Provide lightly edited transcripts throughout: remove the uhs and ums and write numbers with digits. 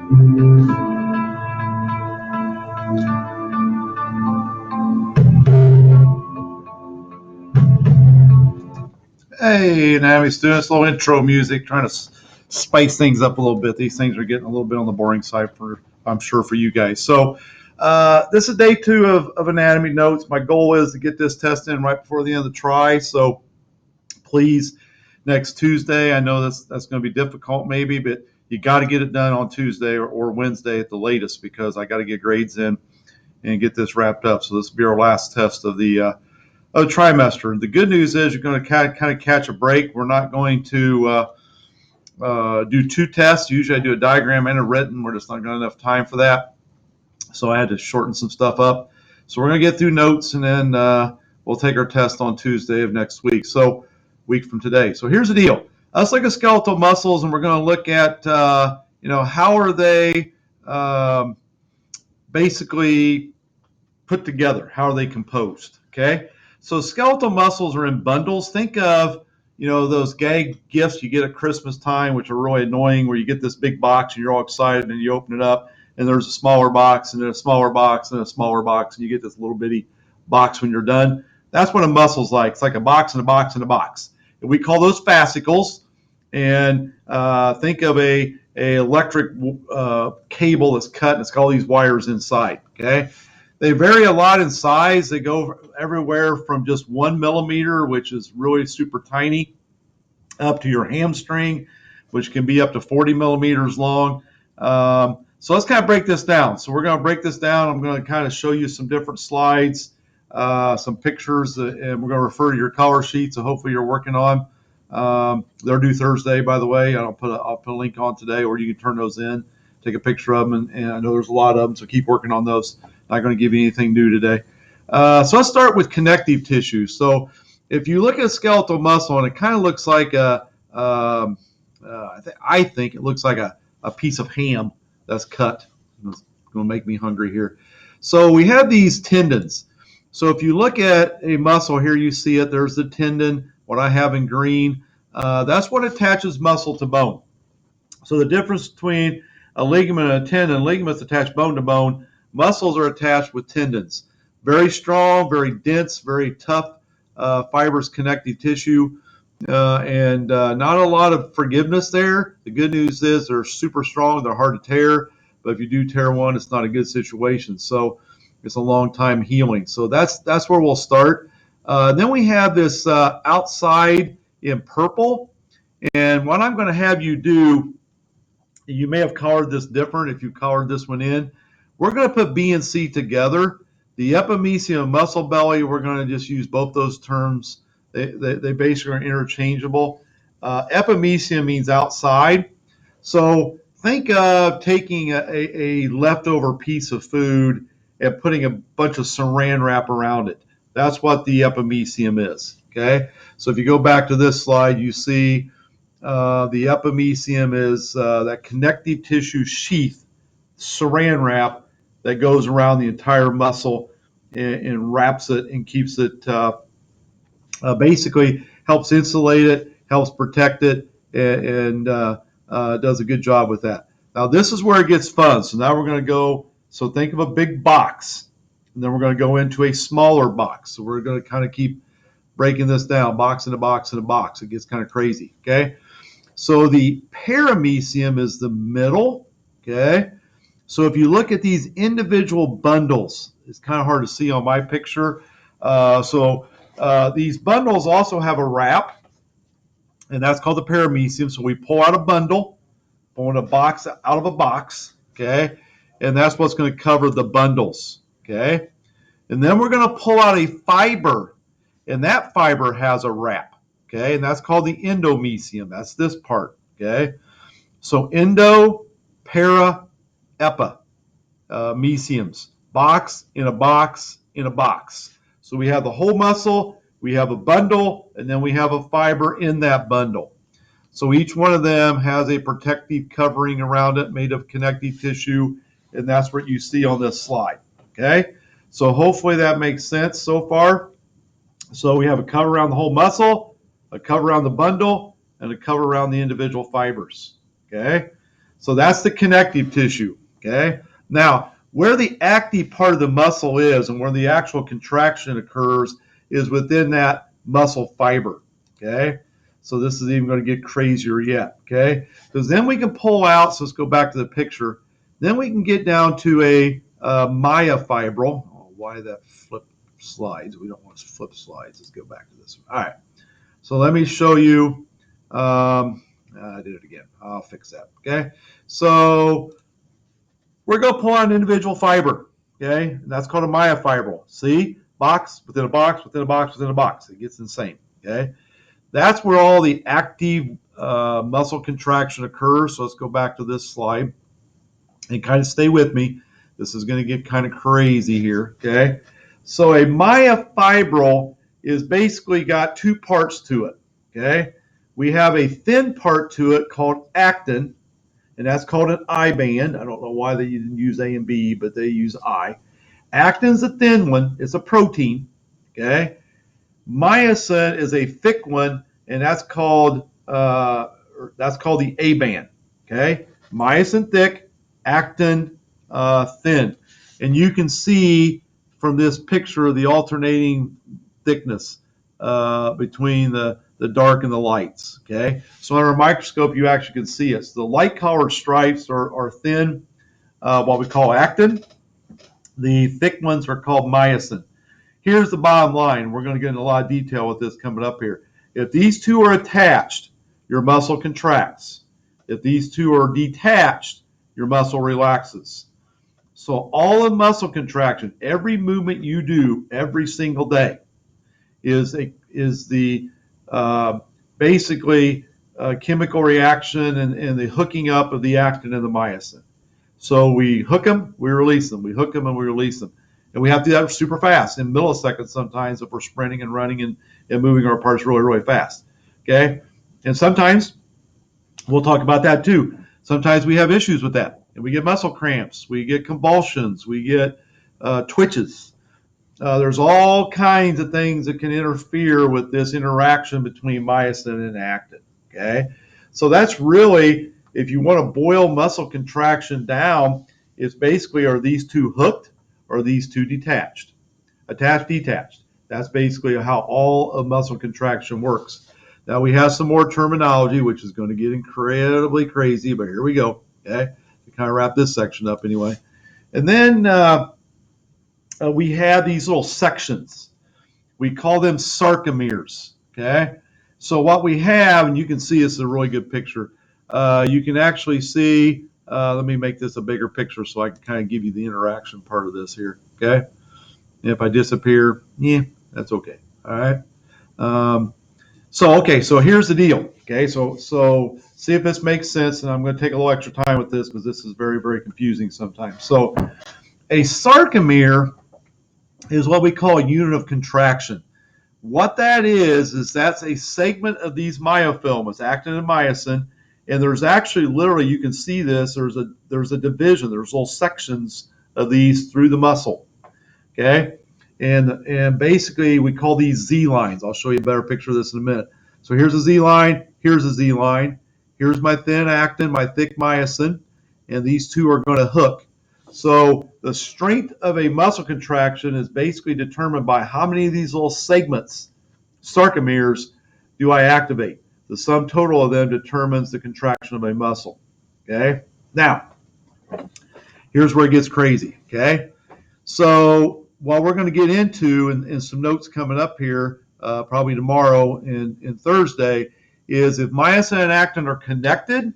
Hey, anatomy students, little intro music, trying to spice things up a little bit. These things are getting a little bit on the boring side for, I'm sure, for you guys. So, this is day 2 of anatomy notes. My goal is to get this test in right before the end of the try. So, please, next Tuesday, I know that's going to be difficult maybe, but you got to get it done on Tuesday or Wednesday at the latest because I got to get grades in and get this wrapped up. So, this will be our last test of the trimester. The good news is you're going to kind of catch a break. We're not going to do 2 tests. Usually I do a diagram and a written. We're just not going to have enough time for that. So I had to shorten some stuff up. So we're going to get through notes and then we'll take our test on Tuesday of next week. So week from today. So here's the deal. Let's look at skeletal muscles and we're going to look at, how are they basically put together? How are they composed? Okay. So skeletal muscles are in bundles. Think of, those gag gifts you get at Christmas time, which are really annoying, where you get this big box and you're all excited and you open it up and there's a smaller box and then a smaller box and a smaller box and you get this little bitty box when you're done. That's what a muscle's like. It's like a box and a box and a box. And we call those fascicles. And think of a electric cable that's cut and it's got all these wires inside. Okay. They vary a lot in size. They go everywhere from just 1 millimeter, which is really super tiny, up to your hamstring, which can be up to 40 millimeters long. So let's kind of break this down. So we're going to break this down. I'm going to kind of show you some different slides, some pictures, and we're going to refer to your color sheets. So hopefully you're working on. They're due Thursday, by the way. I'll put a link on today, or you can turn those in, take a picture of them, and I know there's a lot of them, so keep working on those. Not going to give you anything new today. So let's start with connective tissue. So if you look at a skeletal muscle, and it kind of looks like I think it looks like a piece of ham that's cut. It's going to make me hungry here. So we have these tendons. So if you look at a muscle here, you see it. There's the tendon, what I have in green. That's what attaches muscle to bone. So the difference between a ligament and a tendon, ligaments attach bone to bone, muscles are attached with tendons. Very strong, very dense, very tough fibrous connective tissue, and not a lot of forgiveness there. The good news is they're super strong, they're hard to tear, but if you do tear one, it's not a good situation. So it's a long time healing. So that's where we'll start. Then we have this outside in purple, and what I'm going to have you do, you may have colored this different if you colored this one in. We're going to put B and C together. The epimysium and muscle belly, we're going to just use both those terms. They basically are interchangeable. Epimysium means outside. So think of taking a leftover piece of food and putting a bunch of saran wrap around it. That's what the epimysium is. Okay. So if you go back to this slide, you see the epimysium is that connective tissue sheath, saran wrap that goes around the entire muscle and wraps it and keeps it, basically helps insulate it, helps protect it, and does a good job with that. Now this is where it gets fun. So now we're going to go, so think of a big box, and then we're going to go into a smaller box. So we're going to kind of keep breaking this down, box in a box in a box. It gets kind of crazy, okay? So the paramecium is the middle, okay? So if you look at these individual bundles, it's kind of hard to see on my picture. These bundles also have a wrap, and that's called the paramecium. So we pull out a bundle, pulling a box out of a box, okay? And that's what's going to cover the bundles, okay? And then we're going to pull out a fiber, and that fiber has a wrap, okay? And that's called the endomysium. That's this part, okay? So endo, para, epa, mesiums. Box in a box in a box. So we have the whole muscle, we have a bundle, and then we have a fiber in that bundle. So each one of them has a protective covering around it made of connective tissue, and that's what you see on this slide, okay? So hopefully that makes sense so far. So we have a cover around the whole muscle, a cover around the bundle, and a cover around the individual fibers, okay? So that's the connective tissue, okay? Now, where the active part of the muscle is and where the actual contraction occurs is within that muscle fiber, okay? So this is even going to get crazier yet, okay? Because then we can pull out, so let's go back to the picture. Then we can get down to a myofibril. Oh, why that flip slides? We don't want to flip slides. Let's go back to this one. All right. So let me show you. I did it again. I'll fix that, okay? So we're going to pull out an individual fiber, okay? And that's called a myofibril. See? Box within a box within a box within a box. It gets insane, okay? That's where all the active muscle contraction occurs. So let's go back to this slide and kind of stay with me. This is going to get kind of crazy here, okay? So a myofibril is basically got two parts to it, okay? We have a thin part to it called actin, and that's called an I band. I don't know why they didn't use A and B, but they use I. Actin's a thin one. It's a protein, okay? Myosin is a thick one, and that's called the A band. Okay, myosin thick, actin thin, and you can see from this picture the alternating thickness between the dark and the lights. Okay, so under a microscope you actually can see it. So the light-colored stripes are thin, what we call actin. The thick ones are called myosin. Here's the bottom line. We're going to get into a lot of detail with this coming up here. If these two are attached, your muscle contracts. If these two are detached, your muscle relaxes. So all of muscle contraction, every movement you do every single day is the basically chemical reaction and the hooking up of the actin and the myosin. So we hook them, we release them. We hook them and we release them. And we have to do that super fast, in milliseconds sometimes if we're sprinting and running and moving our parts really, really fast. Okay? And sometimes, we'll talk about that too. Sometimes we have issues with that. And we get muscle cramps, we get convulsions, we get twitches. There's all kinds of things that can interfere with this interaction between myosin and actin. Okay? So that's really, if you want to boil muscle contraction down, it's basically, are these two hooked or are these two detached? Attached, detached. That's basically how all of muscle contraction works. Now we have some more terminology, which is going to get incredibly crazy, but here we go. Okay, to kind of wrap this section up anyway. And then we have these little sections. We call them sarcomeres. Okay, so what we have, and you can see this is a really good picture. You can actually see. Let me make this a bigger picture so I can kind of give you the interaction part of this here. Okay. If I disappear, yeah, that's okay. All right. So here's the deal. Okay, so see if this makes sense, and I'm going to take a little extra time with this because this is very, very confusing sometimes. So a sarcomere is what we call a unit of contraction. What that is that's a segment of these myofilaments, actin and myosin, and there's actually literally, you can see this, there's a division, there's little sections of these through the muscle. Okay, and basically we call these Z lines. I'll show you a better picture of this in a minute. So here's a Z line, here's a Z line, here's my thin actin, my thick myosin, and these two are going to hook. So the strength of a muscle contraction is basically determined by how many of these little segments, sarcomeres, do I activate. The sum total of them determines the contraction of a muscle. Okay, now here's where it gets crazy. Okay, so what we're going to get into, and some notes coming up here, probably tomorrow and Thursday, is if myosin and actin are connected,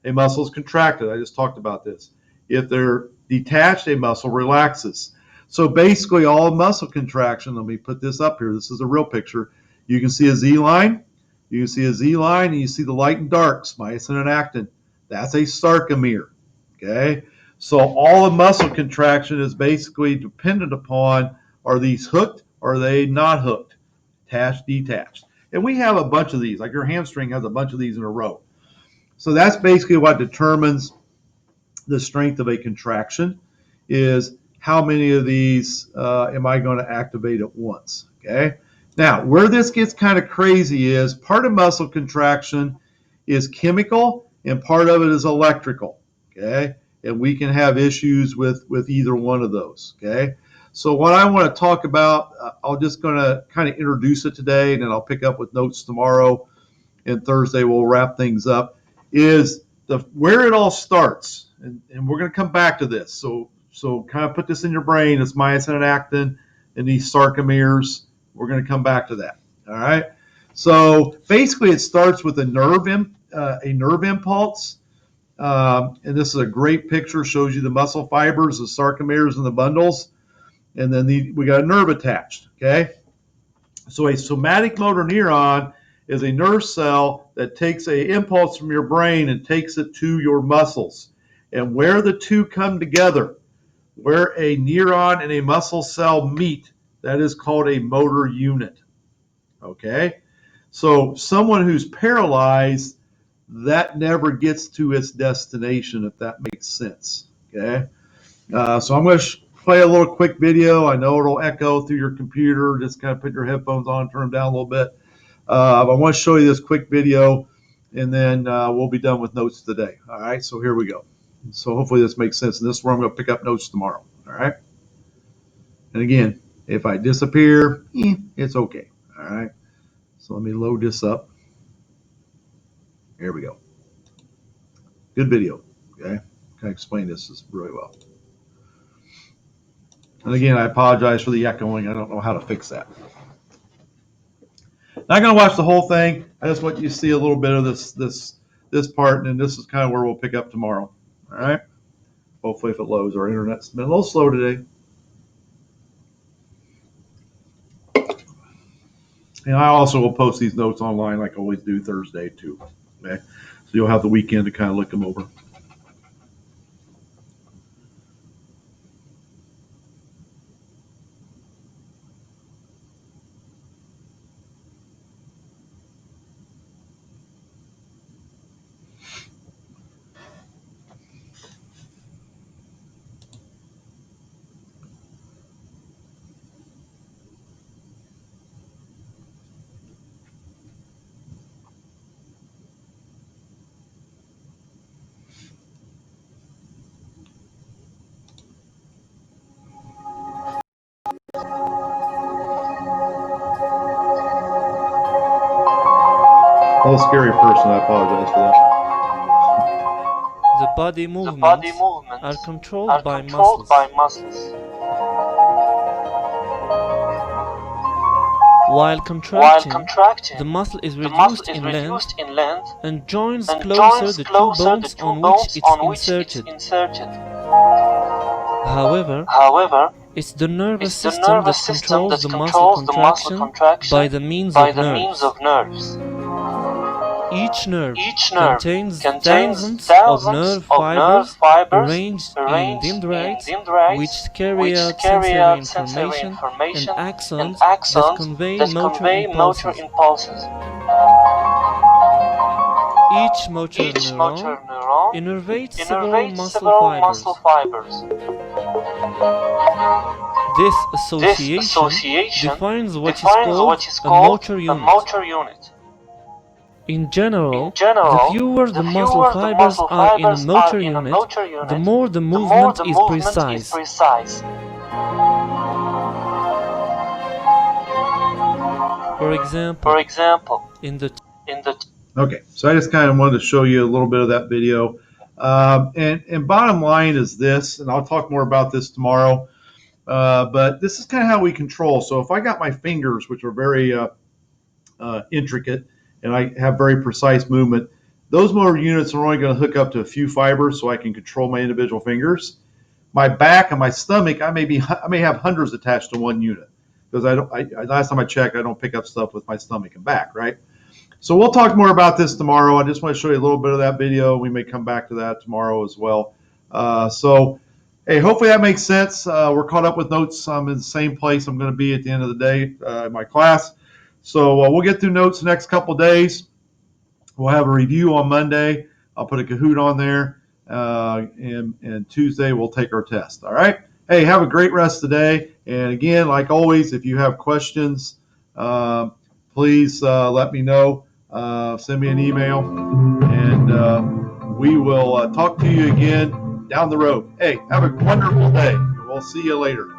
a muscle is contracted. I just talked about this. If they're detached, a muscle relaxes. So basically all muscle contraction, let me put this up here. This is a real picture. You can see a Z line. You can see a Z line, and you see the light and darks, myosin and actin. That's a sarcomere. Okay? So all of muscle contraction is basically dependent upon, are these hooked or are they not hooked? Attached, detached. And we have a bunch of these, like your hamstring has a bunch of these in a row. So that's basically what determines the strength of a contraction, is how many of these am I going to activate at once. Okay. Now, where this gets kind of crazy is part of muscle contraction is chemical and part of it is electrical. okay? And we can have issues with either one of those, okay? So what I want to talk about, I'm just going to kind of introduce it today, and then I'll pick up with notes tomorrow, and Thursday we'll wrap things up, is where it all starts. And we're going to come back to this. So kind of put this in your brain. It's myosin and actin and these sarcomeres. We're going to come back to that, all right? So basically it starts with a nerve impulse. And this is a great picture, shows you the muscle fibers, the sarcomeres, and the bundles. And then we got a nerve attached, okay? So a somatic motor neuron is a nerve cell that takes an impulse from your brain and takes it to your muscles. And where the two come together, where a neuron and a muscle cell meet, that is called a motor unit, okay? So someone who's paralyzed, that never gets to its destination, if that makes sense, okay? So I'm going to play a little quick video. I know it'll echo through your computer. Just kind of put your headphones on, turn them down a little bit. But I want to show you this quick video, and then we'll be done with notes today. All right, so here we go. So hopefully this makes sense, and this is where I'm going to pick up notes tomorrow. All right. And again, if I disappear, it's okay. All right. So let me load this up. Here we go. Good video. Okay. Can I explain this really well? And again, I apologize for the echoing. I don't know how to fix that. Not going to watch the whole thing. I just want you to see a little bit of this part, and then this is kind of where we'll pick up tomorrow. All right. Hopefully, if it loads, our internet's been a little slow today. And I also will post these notes online, like I always do, Thursday too. Okay. So you'll have the weekend to kind of look them over. A little scary person, I apologize for that. The body movements are controlled by muscles. While contracting, the muscle is reduced in length and joins closer the two bones on which it's inserted. However, it's the nervous system that controls the muscle contraction by the means of nerves. Each nerve contains thousands of nerve fibers arranged in dendrites, which carry out sensory information, and axons that convey motor impulses. Each motor neuron innervates several muscle fibers. This association defines what is called a motor unit. In general, the fewer the muscle fibers are in a motor unit, the more the movement is precise. For example, Okay, so I just kind of wanted to show you a little bit of that video. And bottom line is this, and I'll talk more about this tomorrow, but this is kind of how we control. So if I got my fingers, which are very intricate, and I have very precise movement, those motor units are only going to hook up to a few fibers so I can control my individual fingers. My back and my stomach, I may have hundreds attached to one unit, because last time I checked, I don't pick up stuff with my stomach and back, right? So we'll talk more about this tomorrow. I just want to show you a little bit of that video. We may come back to that tomorrow as well. So, hey, hopefully that makes sense. We're caught up with notes. I'm in the same place I'm going to be at the end of the day in my class. So we'll get through notes the next couple of days. We'll have a review on Monday. I'll put a Kahoot on there. And Tuesday we'll take our test. All right. Hey, have a great rest of the day. And again, like always, if you have questions, please let me know. Send me an email, and We will talk to you again down the road. Hey, have a wonderful day. We'll see you later.